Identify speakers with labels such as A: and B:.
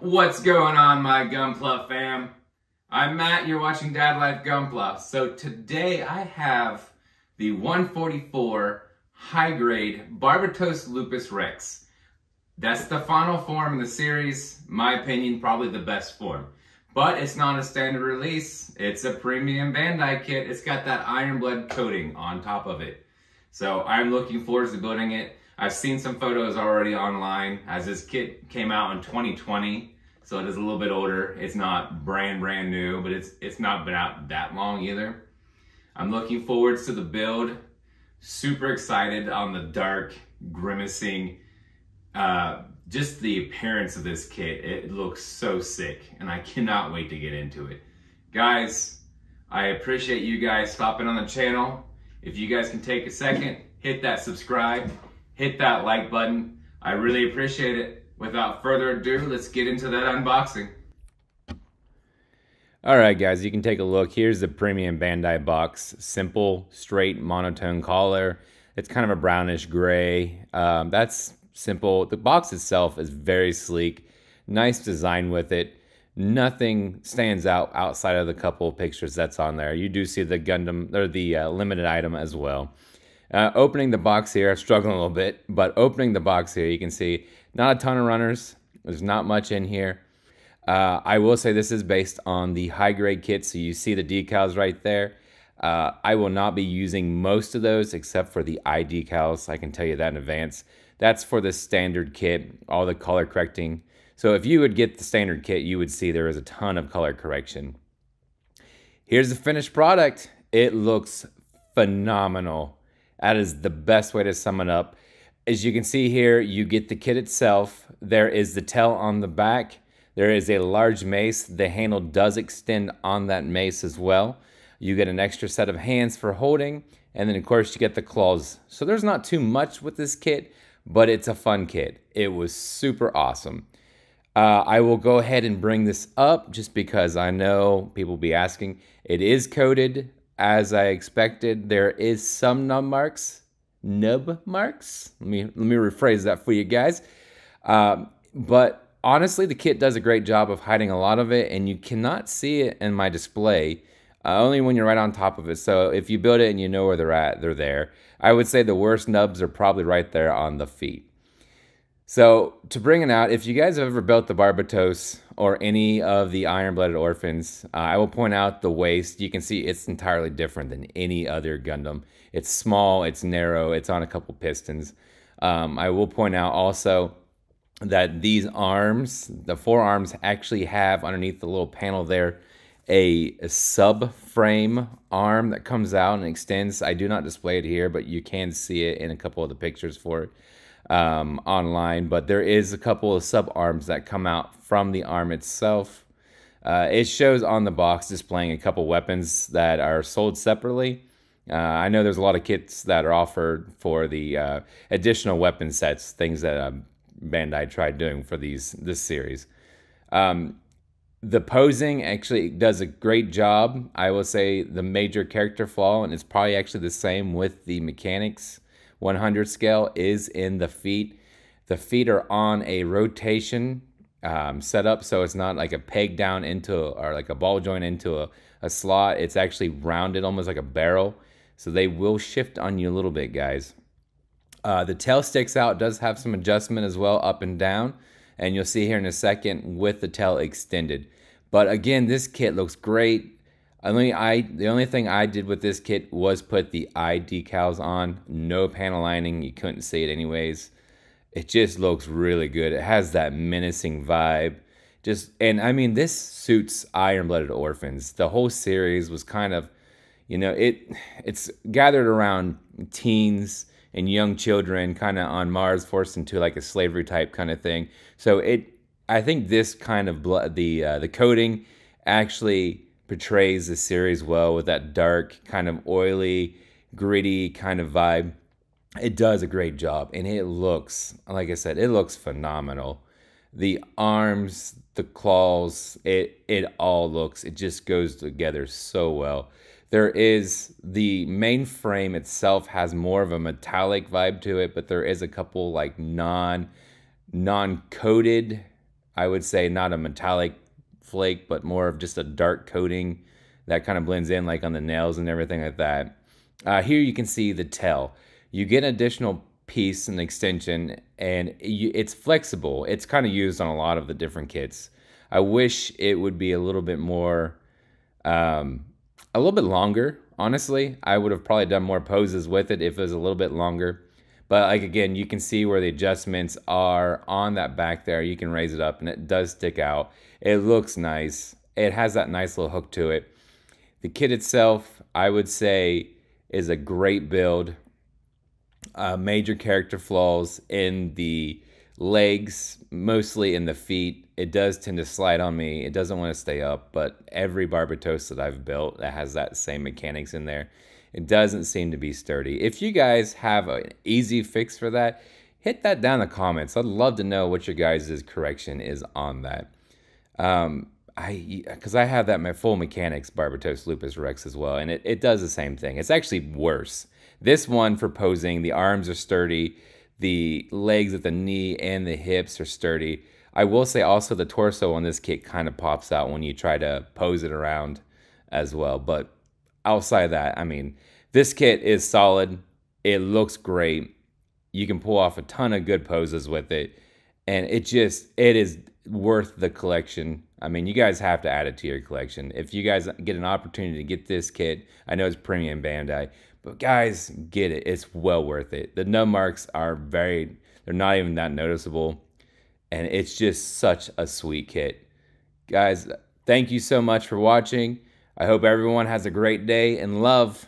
A: What's going on, my Gunpla fam? I'm Matt, you're watching Dad Life Gunpla. So today I have the 144 high-grade Barbatos Lupus Rex. That's the final form in the series, my opinion, probably the best form. But it's not a standard release, it's a premium Bandai kit. It's got that Ironblood coating on top of it. So I'm looking forward to building it. I've seen some photos already online as this kit came out in 2020. So it is a little bit older. It's not brand new, but it's not been out that long either. I'm looking forward to the build. Super excited on the dark, grimacing, just the appearance of this kit. It looks so sick and I cannot wait to get into it. Guys, I appreciate you guys stopping on the channel. If you guys can take a second, hit that subscribe, hit that like button. I really appreciate it. Without further ado, let's get into that unboxing.
B: Alright guys, you can take a look. Here's the premium Bandai box. Simple, straight, monotone color. It's kind of a brownish gray. That's simple. The box itself is very sleek. Nice design with it. Nothing stands out outside of the couple of pictures that's on there. You do see the Gundam, or the limited item as well. Opening the box here, I'm struggling a little bit, but opening the box here, you can see not a ton of runners. There's not much in here. I will say this is based on the high-grade kit, so you see the decals right there. I will not be using most of those except for the eye decals. I can tell you that in advance. That's for the standard kit, all the color correcting. So if you would get the standard kit, you would see there is a ton of color correction. Here's the finished product. It looks phenomenal. That is the best way to sum it up. As you can see here, you get the kit itself. There is the tail on the back. There is a large mace. The handle does extend on that mace as well. You get an extra set of hands for holding, and then of course you get the claws. So there's not too much with this kit, but it's a fun kit. It was super awesome. I will go ahead and bring this up just because I know people will be asking. It is coated as I expected. There is some nub marks. Let me rephrase that for you guys. But honestly, the kit does a great job of hiding a lot of it, and you cannot see it in my display, only when you're right on top of it. So if you build it and you know where they're at, they're there. I would say the worst nubs are probably right there on the feet. So to bring it out, if you guys have ever built the Barbatos or any of the Iron-Blooded Orphans, I will point out the waist. You can see it's entirely different than any other Gundam. It's small, it's narrow, it's on a couple pistons. I will point out also that these arms, the forearms, actually have underneath the little panel there a subframe arm that comes out and extends. I do not display it here, but you can see it in a couple of the pictures for it. Online, but there is a couple of sub arms that come out from the arm itself. It shows on the box displaying a couple weapons that are sold separately. I know there's a lot of kits that are offered for the additional weapon sets, things that Bandai tried doing for this series. The posing actually does a great job. I will say the major character flaw, and it's probably actually the same with the mechanics 100 scale, is in the feet. The feet are on a rotation setup, so it's not like a peg down into, or like a ball joint into a slot. It's actually rounded almost like a barrel, so they will shift on you a little bit, guys. The tail sticks out, does have some adjustment as well, up and down, and you'll see here in a second with the tail extended. But again, this kit looks great. The only thing I did with this kit was put the eye decals on. No panel lining. You couldn't see it anyways. It just looks really good. It has that menacing vibe. And I mean, this suits Iron-Blooded Orphans. The whole series was kind of, you know, it's gathered around teens and young children, kind of on Mars, forced into like a slavery type kind of thing. So I think this kind of the coating actually portrays the series well with that dark, kind of oily, gritty kind of vibe. It does a great job, and it looks, like I said, it looks phenomenal. The arms, the claws, it all looks, it just goes together so well. There is, the main frame itself has more of a metallic vibe to it, but there is a couple like non-coated I would say not a metallic flake, but more of just a dark coating that kind of blends in like on the nails and everything like that. Here you can see the tail. You get an additional piece and extension, and it's flexible. It's kind of used on a lot of the different kits. I wish it would be a little bit more, a little bit longer. Honestly, I would have probably done more poses with it if it was a little bit longer. But like again, you can see where the adjustments are on that back there. You can raise it up and it does stick out. It looks nice. It has that nice little hook to it. The kit itself, I would say, is a great build. Major character flaws in the legs, mostly in the feet. It does tend to slide on me. It doesn't want to stay up, but every Barbatos that I've built that has that same mechanics in there, it doesn't seem to be sturdy. If you guys have an easy fix for that, hit that down in the comments. I'd love to know what your guys' correction is on that. Because I have that my full mechanics Barbatos Lupus Rex as well, and it does the same thing. It's actually worse. This one for posing, the arms are sturdy, the legs at the knee and the hips are sturdy. I will say also the torso on this kit kind of pops out when you try to pose it around as well. But outside of that, I mean, this kit is solid. It looks great. You can pull off a ton of good poses with it, and it is worth the collection. I mean, you guys have to add it to your collection. If you guys get an opportunity to get this kit, I know it's premium Bandai, but guys, get it. It's well worth it. The nub marks are they're not even that noticeable, and it's just such a sweet kit. Guys, thank you so much for watching. I hope everyone has a great day and love.